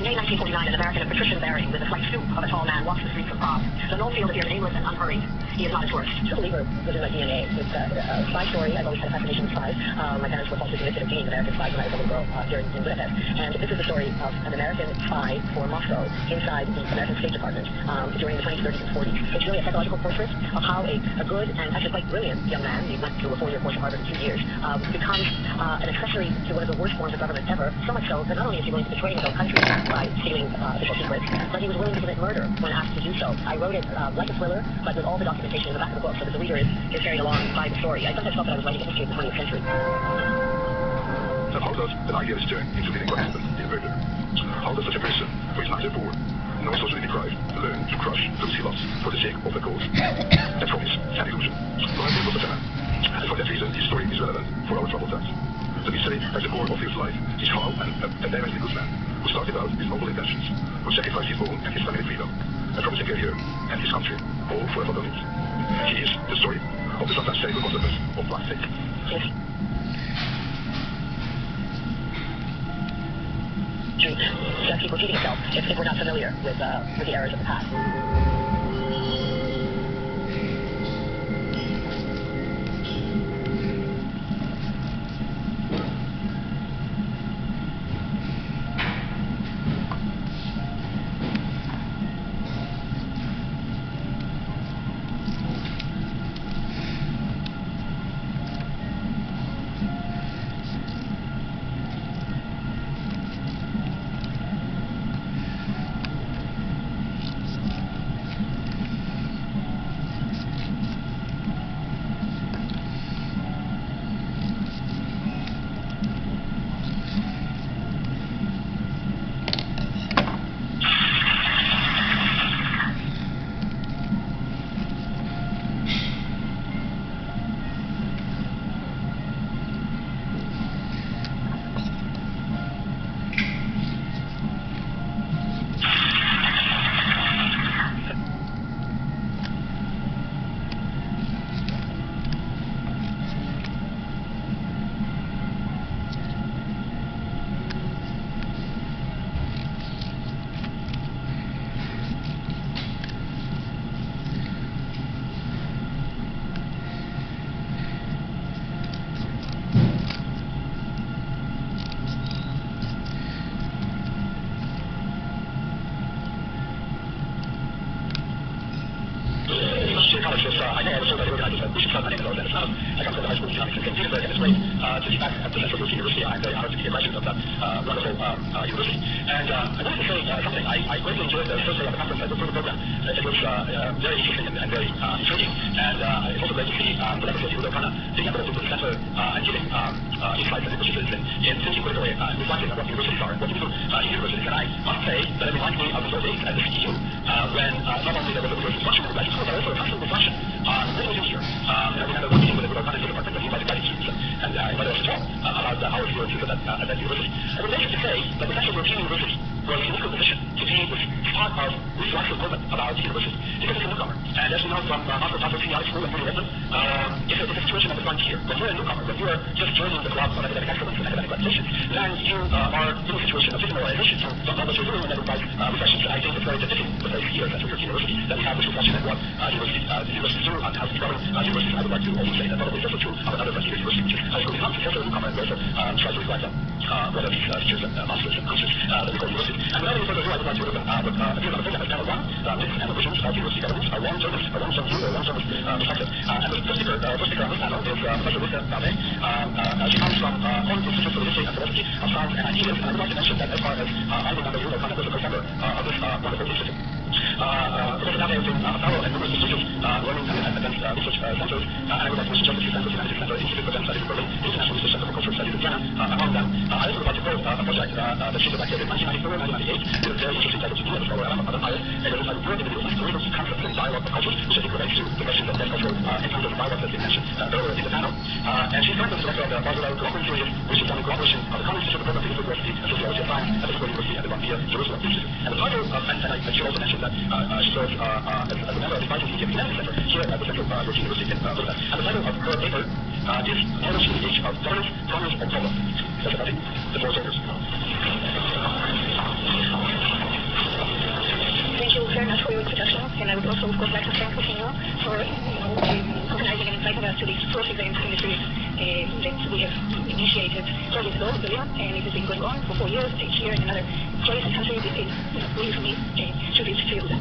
In May 1949, an American of patrician bearing with the slight stoop of a tall man walks the streets of Prague. The Knollfield appears aimless and unhurried. He is not a tourist. True believer was in my DNA. It's a spy story. I've always had a fascination with spies. My parents were falsely convicted of being American spies when I was a little girl here in Budapest. And this is the story of an American spy for Moscow inside the American State Department during the 20s, 30s, and 40s. It's really a psychological portrait of how a good and actually quite brilliant young man, he went through a 4-year course at Harvard in 2 years, becomes an accessory to one of the worst forms of government ever. So much so that not only is he willing to betray his own country by stealing official secrets, but he was willing to commit murder when asked to do so. I wrote it like a thriller, but with all the documentation in the back of the book, so that the reader is carried along by the story. I sometimes felt that I was writing a history of the 20th century. And how does an idealist turn into living participant in murder? How does such a person, who is neither poor nor socially deprived, learn to crush those he loves for the sake of the cause? That promise and illusion. Well, I was such a man. And for that reason, his story is relevant for our troubled times. The mystery at the core of his life is how a daringly good man, who started out with noble intentions, who sacrificed his own and his family freedom, a promising career, and his country, all for a father need. He is the story of the sometimes terrible consequence of black faith. Yes. Truth just keep repeating itself if we're not familiar with the errors of the past. I know I was told by the organizers that we should start planning those, and I come from the high school of economics in St. Petersburg, and it's great to be back at the Central Coast University. I'm very honored to be a graduate of that wonderful university. And I wanted to say something. I greatly enjoyed the first day of the conference. I looked through the program. It was very interesting and very intriguing. And it's also great to see the legacy of Yehuda Elkana being able to put the center and giving insights and initiatives in thinking critically and reflecting on what universities are and what to do in universities. And I must say that it reminds me of the old days at the CEU when not only there was a rigorous instruction in the graduate school, but also a constant reflection on what we do here. We had a working with our content department, but he invited graduate students and invited us to talk about our experiences at that university. I would like to say that the Central European University was in a unique position to be part of this intellectual movement about the university because it's a newcomer. And as we know from Moscow Catholic Theology School and University, it's a situation of the frontier. When you're a newcomer, when you're just joining the club of academic excellence and academic reputation, then you are in a situation of demoralization. You don't know what you're doing, and everybody's reflections. And I think it's very difficult with those years at Central University that we have this reflection of what universities do and how to govern universities. I would like to also say that probably is also true of another frontier university, which is high school economics. It's also a newcomer, and we also try to reflect on what are these teachers and masters and coaches that we call university. And without any further ado, I would like to open with a few other things as panel one, myths and illusions of university governance, a long-term view, a long-term perspective. And the first speaker on this panel is Professor Lisa Ballet. She comes from Holland Institute for the History and Philosophy of Science and Ideas, and I would like to mention that as far as I remember, Yehuda Elkana was the co-founder of this wonderful institute. Professor Ballet has been a fellow at numerous institutes, learning and advanced research centers, and I would like to mention just a few centers: the Humanities Center, Institute for Advanced Studies in Berlin, International Research Center for Cultural Studies in Vienna, among them. I also would like to quote a project that she conducted in 1994 and 1998 with a very interesting title to do as a scholar of empire, and it was like World Individuals, Cerebrals, Concepts, and Dialogue of Cultures, which I think relates to the questions of cultural encounters and dialogue that's been mentioned earlier in the panel. And she's currently the director of the Barzilai Global Initiative, which is done in cooperation of the Common Institute of Program University and Sociology of Science at the University and the Rabbia Jerusalem Institute. And the title, and I should also mention that she serves as a member of the Advisory Committee of the Humanities Center here at the Central European University in Budapest. And the title of her paper is Knowledge in the Age of Governance, Commerce, and Problem. Professor Ballet, the floor is yours. to these first exams in the series that we have initiated 30 years ago in Korea, and it has been going on for 4 years, each year in another place and country. It is really for me to this field.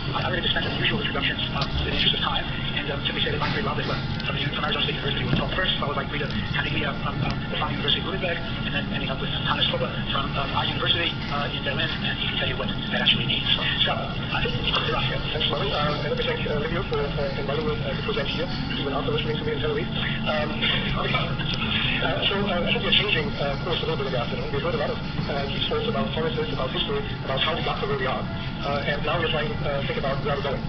I'm going to dispense with the usual introductions in the interest of time, and simply say that I'm Greg Loveland from Arizona State University will talk first, followed by Greta Kaniglia from the Founding University of Nuremberg, and then ending up with Hannes Kober from our university in Berlin, and he can tell you what that actually means. So, you're off here. Thanks, Molly. And let me thank Livio for inviting me to present here, even after listening to me in Tel Aviv. So I think we're changing course a little bit in the afternoon. We've heard a lot of deep thoughts about politics, about history, about how we got to where we are. And now we're trying to think about where we're going.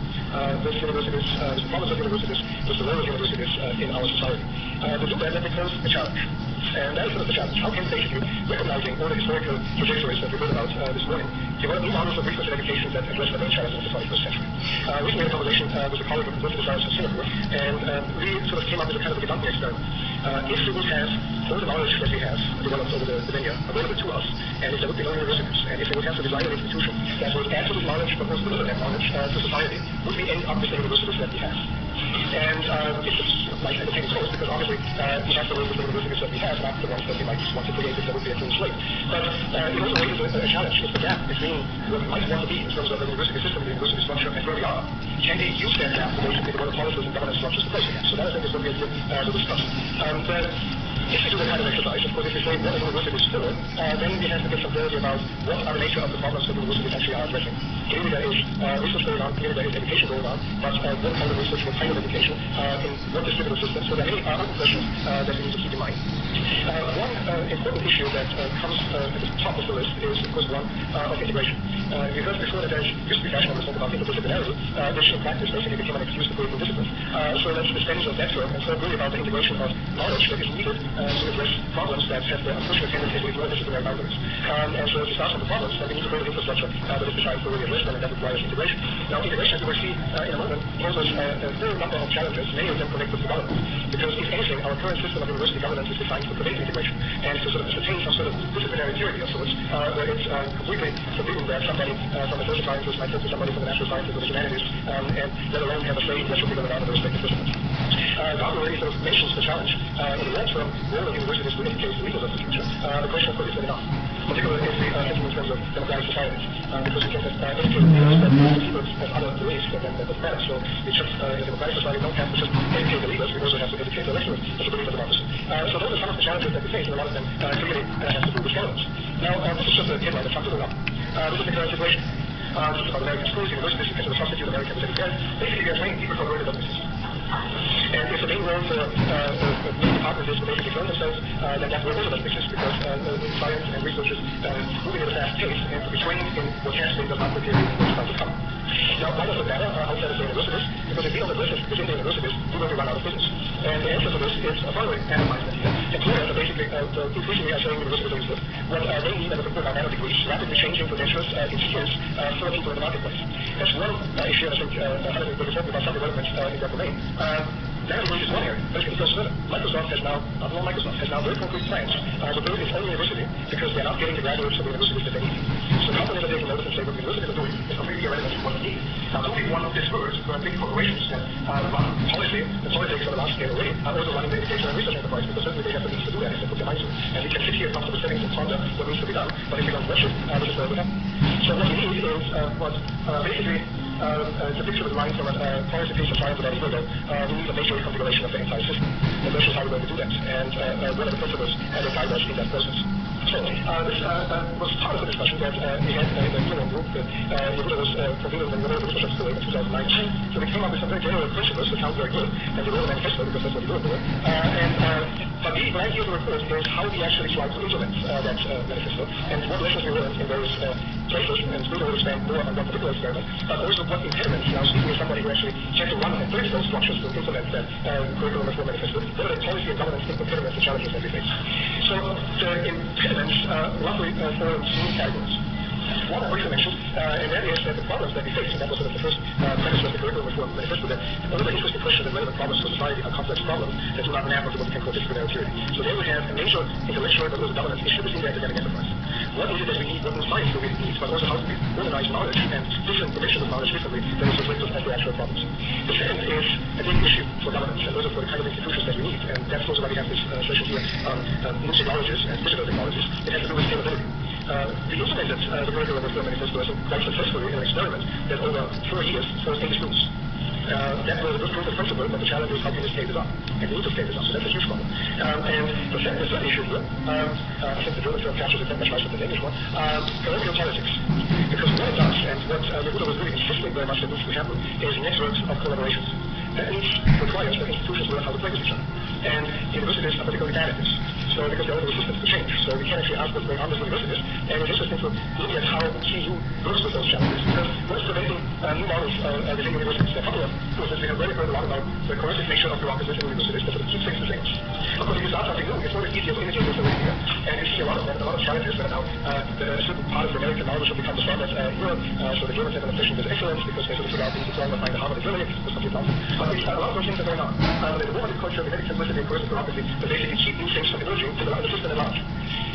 There's universities, there's the problems of universities, there's the role of universities in our society. To do that, let me pose a challenge. And that is sort of the challenge. How can basically recognizing all the historical trajectories that we heard about this morning, develop new models of research and education that address the main challenges of the 21st century? Recently, I had a conversation with a colleague of the University of Science in Singapore, and we sort of came up with a kind of a debunking experiment. If we would have all the knowledge that we have developed over the millennia available to us, and if there would be no universities, and if we would have to design an institution that would add to this knowledge but also deliver that knowledge to society, would we end up with the universities that we have? And it's just like entertaining thoughts, because obviously we have to work with the universities that we have, not the ones that we might just want to create if there would be a clean slate. But it also raises a challenge. It's the gap between what we might want to be in terms of the university system, the university structure, and where we are. Can we use that gap to basically develop policies and governance structures to close the gap? So that I think is what we are here to discuss. If we do that kind of exercise, of course, if we say what a university is for, then we have to get some clarity about what are the nature of the problems that universities actually are addressing. Clearly there is research going on, clearly there is education going on, but what kind of research, what kind of education, in what distributed systems? So there are many other questions that we need to keep in mind. One important issue that comes at the top of the list is, of course, one of integration. We heard before that there used to be fashionable to talk about interdisciplinarity, which in practice basically became an excuse to create new disciplines. So let's dispense of that term and talk really about the integration of knowledge that is needed to address problems that have the unfortunate tendency to ignore disciplinary boundaries. And so to start with the problems, then we need to build an infrastructure that is designed to really address them, and that requires integration. Now, integration, as we will see in a moment, poses a full number of challenges, many of them connected to government. Because if anything, our current system of university governance is designed to prevent integration and to sort of ascertain some sort of disciplinary theory of sorts, where it's completely forbidden that somebody from the social sciences might talk to somebody from the natural sciences or the humanities, and let alone have a say in what should be going on in the respective disciplines. Gautam already sort of mentions the challenge in the long-term role of universities to educate the leaders of the future. The question, of course, is that enough? Particularly if we think in terms of democratic societies, because we can have educated leaders that people have other beliefs than the parents. So we just, in a democratic society, don't have to just educate the leaders, we also have to educate the electorate as a belief of democracy. So those are some of the challenges that we face, and a lot of them clearly have to do with governance. Now, this is just a headline that sums it up. This is the current situation. This is about American schools, universities, as a substitute American education. Basically, we are training people for a world of the system. And if the main role for many departments is to basically learn themselves, then that will also doesn't exist, because science and research is moving at a fast pace, and to be trained in what has been does not prepare you for what's about to come. Now, why does it matter outside of the universities? Because if we don't address it within the universities, we will run out of business. And the answer to this is a following analyzement here. Employers are basically, increasingly are saying universities are useless. What they need are the people of degrees, rapidly changing credentials in skills for people in the marketplace. That's one issue, I think, when we're talking about some developments in that domain. Nanodegree is one area, but it goes further. Microsoft has now very concrete plans to build its own university, because they're not getting the graduates of the universities that they need. So companies are taking notice and say what the universities are doing is completely irrelevant to what we need. Now, only one of these words where big corporations that run policy and politics on a large scale already are also running the education and research enterprise, because certainly they have the means to do that if they put their minds to it. And we can sit here in comfortable settings and ponder what needs to be done, but if we don't watch it, this is where we have. So what we need is what basically it's a picture with lines from a policy piece of science about a year ago. We need a major reconfiguration of the entire system. The question is how we're going to do that, and what are the principles that guide us in that process. So this was part of the discussion that we had in the Union group that Yehuda was convening when we wrote the Bishop's School in 2009. So we came up with some very general principles that sound very good, and we wrote a manifesto because that's what we were doing. But the idea of the report is how we actually try to implement that manifesto, and what lessons we learned in various places, and we will expand more on one particular experiment, but also what impediments. Now, speaking with somebody who actually had to run and build those structures to implement that curriculum reform manifesto, what are the policy and governance impediments and challenges that we face? So the impediments roughly fall in three categories. One I briefly mentioned, and that is that the problems that we face, and that was sort of the first premise of the curriculum reform manifesto, that one of the interesting questions and relevant problems for society are complex problems that do not map onto what we can call disciplinary theory. So there we have a major intellectual but also governance issue within the academic enterprise. What is it that we need, what new science do we need, but also how do we organize knowledge and different dimensions of knowledge differently that is reflected as the actual problems. The second is a big issue for governance and also for the kind of institutions that we need, and that's also why we have this session here on new technologies and digital technologies. It has to do with scalability. We implemented the curriculum reform manifesto quite successfully in an experiment that over 4 years for 80 schools. That was a good proof of principle, but the challenge is how can we scale this up? And we need to scale this up, so that's a huge problem. And the third issue here, I think the German term captures it much nicer than the English one, parochial politics. Because what it does, and what Yehuda was really insisting very much that needs to happen, is networks of collaborations. That requires that institutions learn how to play with each other. And universities are particularly bad at this. So because they're only resistant to change. So we can actually ask what's going on with universities. And it's interesting to look at how CU works with those challenges. Because what is preventing new models within universities? A couple of courses we have already heard a lot about the coercive nature of bureaucracies in universities that sort of keep things the same. Of course, if you start something new, it's not as easy as imitating this already here. And you see a lot of them, a lot of challenges that are now a certain part of the American knowledge will become the standard Europe. So the Germans have an obsession with excellence because they sort of figure out things wrong and find the Harvard of Germany. There's complete nonsense. But a lot of those things are going on. The normative culture, the very simplicity and coercive bureaucracy, that basically keep new things from emerging to the system at large.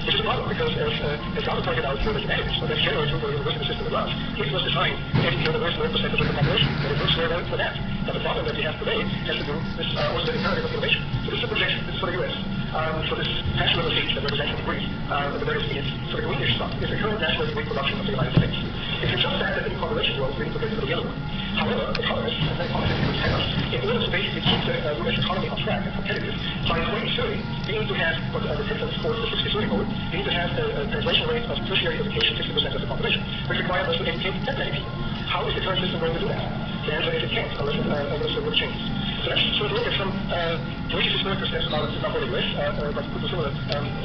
Which is a problem because, as Gauss pointed out for the genetics, so that's generally true for the university system at large. It was designed to educate a very small percentage of the population, and it works very well for that. But the problem that we have today has to do with also the imperative of innovation. So this is a projection, this is for the US. So this national stage that represents degrees at the various speeds. So the greenish stuff is the current national degree production of the United States. If you just add that in population growth, we need to get into the yellow one. However, economists and then policymakers tell us, in order to basically keep the US economy on track and competitive, by 2030, we need to have what the Texans call the 60-30 goal. We need to have a translation rate of tertiary education 60% of the population, which requires us to educate that many people. How is the current system going to do that? The answer is it can't, unless it will change. So let's sort of look at some brief historical steps about not only the US, but put similar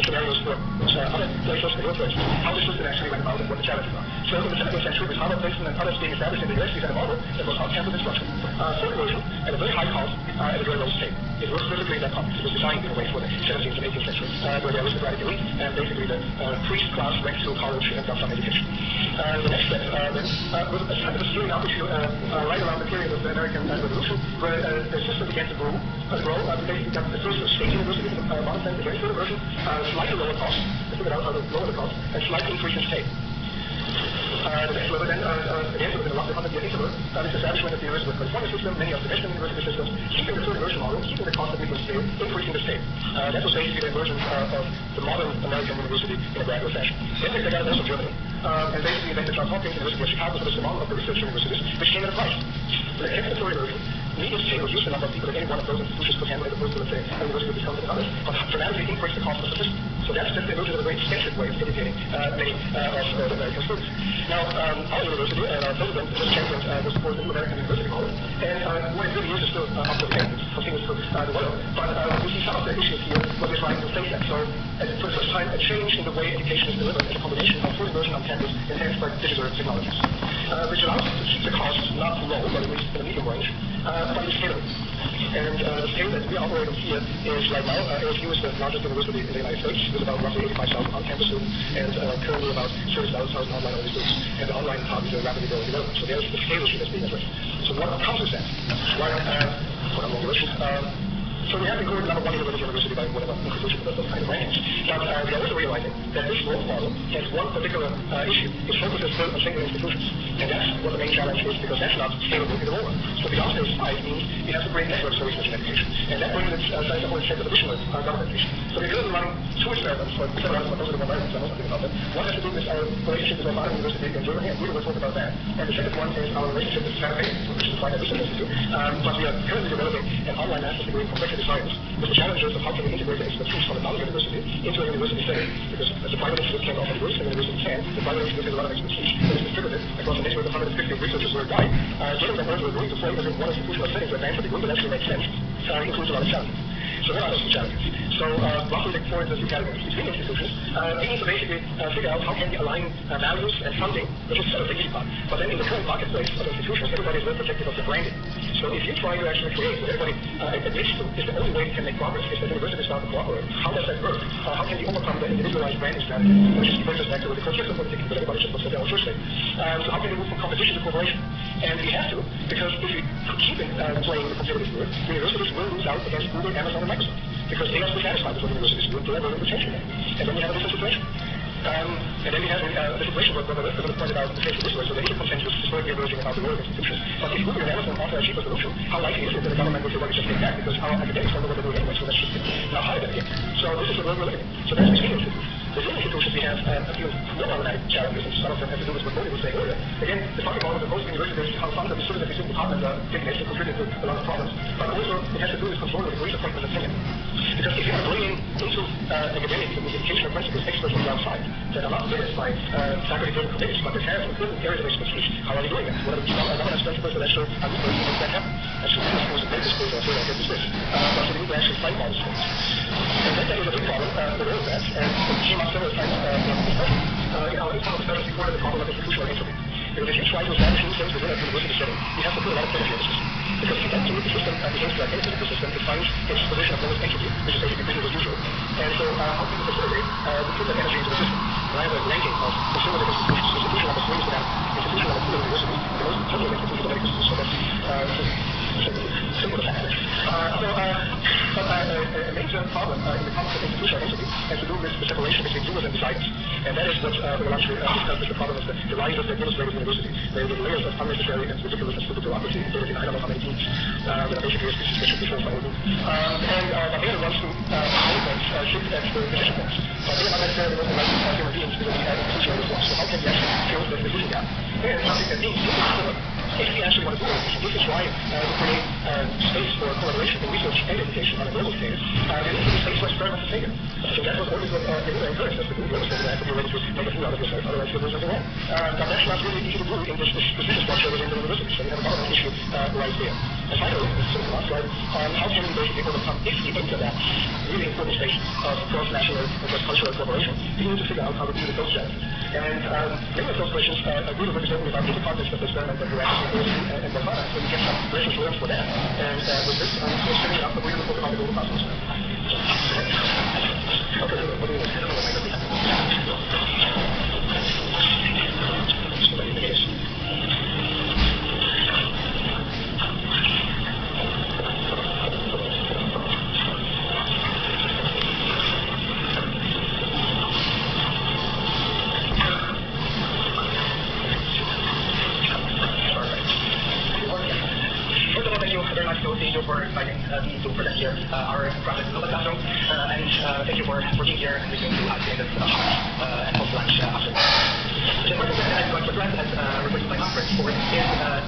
scenarios for other places and workplaces, how the system actually went about and what the challenges are. So in the 17th century, with Harvard, Princeton, and others being established in the US, we had a model that was on-campus instruction, full immersion, at a very high cost, at a very low stake. It works perfectly in that context. It was designed in a way for the 17th and 18th century, where the aristocratic elite and basically the priest class went to college and got some education. The next step then was a kind of a steering up issue right around the period of the American Revolution, where the system began to grow. We basically got the first state university in the modern sense, the very full version, slightly lower cost, I figured out how to lower the cost, and slightly increase in stake. The next level then, again, within a roughly 100-year interval, this establishment of the university with California system, many of the Western university systems, keeping the full immersion model, keeping the cost of equal scale, increasing the stake. That was basically the emergence of the modern American university in a gradual fashion. Then they got also Germany, and basically then the Johns Hopkins University of Chicago was the model of the research universities, which came at a price. They kept the full immersion, median scale reduced the number of people that any one of those institutions could handle as opposed to, let's say, a university with discounted others, but dramatically increased the cost of the system. So that's just the emergence of a very expensive way of educating many of the American students. Now, our university and our president just championed the support of the new American university model, and what it really is still up to the game. It continues to develop, but we see some of the issues here where we're trying to face that. So, for the first time, a change in the way education is delivered as a combination of full immersion on campus enhanced by digital technologies, which allows us to keep the costs not low, but at least in the medium range, but it's scalable. And the scale that we are operating here is right now, ASU is the largest university in the United States, with about roughly 85,000 on-campus students, and currently about 30,000 online-only students. And the online part is a rapidly growing development. So there's the scale issue that's being addressed. So what counters that? What are more delicious? So we have been going to number one university by whatever institution does those kind of rankings. But we are also realizing that this growth model has one particular issue. It focuses still on single institutions. And that's what the main challenge is, because that's not scalable in the long run. So the outside size means it has to create networks for research and education. And that brings its size up with a set of additional government issues. So we're currently running two experiments, for several but those are the environments, I know something about them. One has to do with our relationship with our university in Germany, and we will talk about that. And the second one is our relationship with Saturday, which is a fine research institute. But we are currently developing an online master's degree in complexity university science with the challenges of how can we integrate the expertise from another university into a university setting. Because as a private institute can't offer degrees, and the university can, the private institute has a lot of expertise that is distributed across a network of 150 researchers worldwide. Getting that we're going to play as in one institutional setting to advance a degree that actually makes sense includes a lot of challenges. So what are those challenges? So roughly they fall into two categories. Between institutions, we need to basically figure out how can we align values and funding, which is sort of the easy part. But then in the current marketplace of institutions, everybody is very protective of their branding. So if you try to actually create what everybody admits to is the only way you can make progress is that universities start to cooperate. How does that work? How can we overcome the individualized branding strategy, which is brings us back to the culture of politics, but everybody just looks at their own first thing. So how can we move from competition to cooperation? And we have to, because if we keep playing the competitive field, universities will lose out against Google, Amazon, and Microsoft. Because they are so satisfied with what universities do, they're willing to change that. And then we have a different situation. And then we have the situation where the rest of it pointed out the case this way, so there is a consensus historically emerging about the role of institutions. But if Google and Amazon offer a cheaper solution, how likely is it that the government will say, well, we just take that because our academics don't know what they're doing anyway, so let's just now hire them again. So this is the world we're living in. So that's between institutions. Within institutions we have a few more problematic challenges, and some of them have to do with what Bodhi was saying earlier. Again, the talking about the most universities, how some of the students within departments are taking extra contributing to a lot of problems. But also it has to do with controlling the degrees appointment and tenure. Because if you are bringing into academic and educational principles experts from the outside that are not led by faculty-driven committees, but that have important areas of expertise, how are they doing that? What are the governance principles that actually are good to make that happen? Actually, business schools and medical schools are saying, okay, this. But so we need to actually fight all these things. And then there is a big problem with all of that, and it came up several times in discussion. In our internal discussions, we call it the problem of institutional entropy. Because if you try to establish new things within a university setting, you have to put a lot of energy in the system. Because if you enter the system behaves like anything in the system, it finds its position of lowest entropy, which is basically business as usual. And so how can we facilitate to put that energy into the system? And I have a ranking of conservative institutions. Institution number 3 is the institution number 2 university, the most popular institution of medical schools. So that's simple fact. But a major problem in the concept of institutional entropy has to do with the separation between doers and deciders. And that is what we'll actually discuss with the problem of the rise of the administrative university. There are layers of unnecessary and ridiculous and stupid bureaucracy in I don't know how many teams that are basically suspicious before something. But they are the ones who shift at the decision points. But they are not necessarily the right human beings because we have institutional reform. So how can we actually fill the decision gap? And something that needs to be if we actually want to do it, if we try to create space for collaboration in research and education on a global scale, there needs to be space for experiment and failure. So that was always what encouraged us to do. We always said that you have to be ready to make a fool out of yourself, otherwise you'll do something wrong. But that's not really easy to do in this decision structure within the university. So we have a government issue right there. And finally, this is the last slide, how can we basically overcome, if we enter that really important space of cross-national and cross-cultural collaboration, we need to figure out how to deal with those challenges. And many of those questions agree with open about the context of the experiment that we're actually doing and Bhavana, so we get some lessons learned for that. And with this, I'm just setting it up, but we're going to talk about the global cosmos now. Okay, what do you think? For inviting me to present here our project Global Classroom, and thank you for being here and listening to us in this and post lunch after. The first thing that I'm going to address, as referred to by Manfred before, is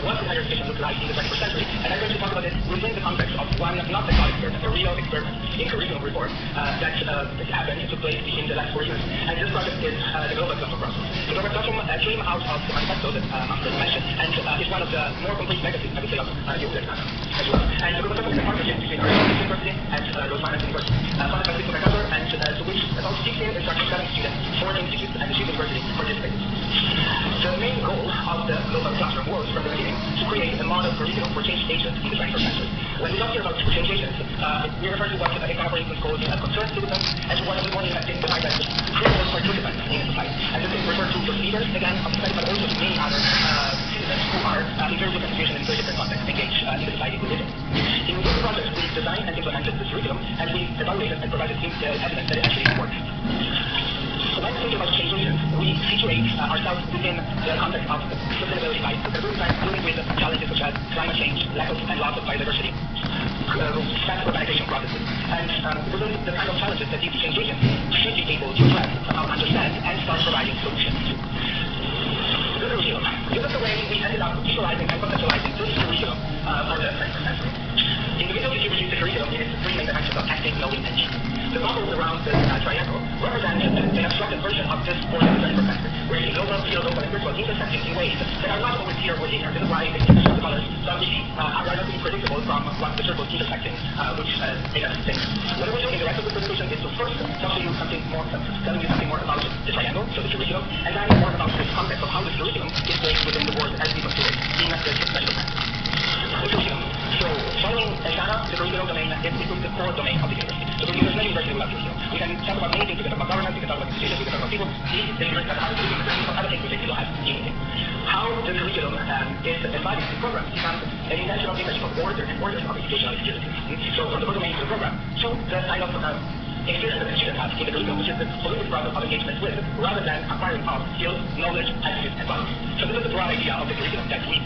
what did higher education look like in the 21st century, and I'm going to talk about it within the context of one not the experiment, a real experiment in curriculum reform that happened, took place in the last 4 years. And this project is the Global Classroom process. The Global Classroom came out of the manifesto that Manfred mentioned, and is one of the more complete legacies, I would say, of UPenn as well. And the Global Classroom is a partnership between Arizona University and Rose-Mannes University, funded by Victor MacArthur, and to which about 16 instructor students, 4 institutes, and the Chief University participated. The main goal of the Global Classroom was, from the beginning, to create a model curriculum for change agents in the 21st century. When we talk here about change agents, we refer to what Economic Institute calls concerned citizens, and what we want to define as critical participants in society. And this is referred to the leaders, again, of society, but also many other citizens who are in very different situations and in very different contexts engaged in the society we live in. In this project, we designed and implemented this curriculum, and we evaluated and provided evidence that it actually worked. So when we think about change agents, we situate ourselves within the context of sustainability by dealing with challenges such as climate change, lack of and loss of biodiversity, fast urbanization processes. And within the kind of challenges that these change agents should be able to address, somehow understand, and start providing solutions to. The curriculum. This is the way we ended up visualizing and conceptualizing this curriculum for the 21st century. Individual distributed curriculum in its 3 main think no intention. The bubbles around this triangle represent an abstracted version of this four-dimensional perspective, where the global, geolocal, and virtual intersecting in ways that are not always clear or linear. This is why the colors suddenly are relatively predictable from what the circles intersecting, which make us think. What I will do in the rest of the presentation is to first telling you something more about the triangle, so the curriculum, and then more about this concept of how this curriculum is placed within the world as we consider it in this special practice. The curriculum. So, following Shana, the curriculum domain is the core domain of the university. So there's many universities without curriculum. We can talk about many things. We can talk about government, we can talk about institutions, we can talk about people. The university doesn't have a curriculum, but other things which they still have anything. How the curriculum is embodied in the program becomes an intentional image of order and orders of educational experiences. So from the core domain to the program to the kind of experience that the student has in the curriculum, which is the holistic process of engagement with, rather than acquiring of skills, knowledge, attitudes, and values. So this is the broad idea of the curriculum that we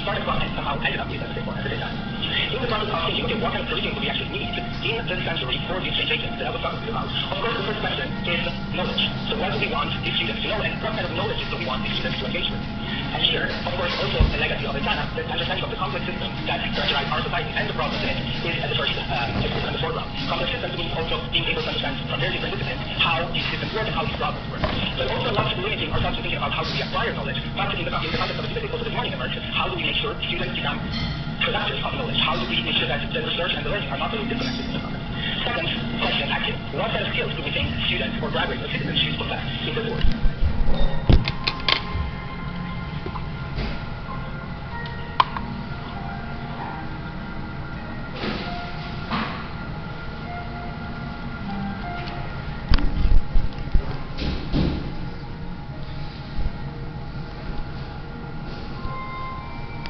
started from and somehow ended up with at the same time. In the process of thinking, okay, what kind of curriculum do we actually need in this century for the exchange agents that I was talking to you about? Of course, the first question is knowledge. So what do we want these students to know, and what kind of knowledge do we want these students to engage with? And here, of course, also the legacy of China, the understanding of the complex system that characterize our society and the problems in it is at the first, in the foreground. Complex systems means also being able to understand from very different disciplines how these systems work and how these problems work. But also not limiting ourselves to thinking about how do we acquire knowledge, but in the context of the debate also this morning emerged, how do we make sure students become productive of knowledge? How do we make sure that the research and the learning are not really disconnected in the context? Second question, actually, what kind of skills do we think students or graduates or citizens should possess in this world?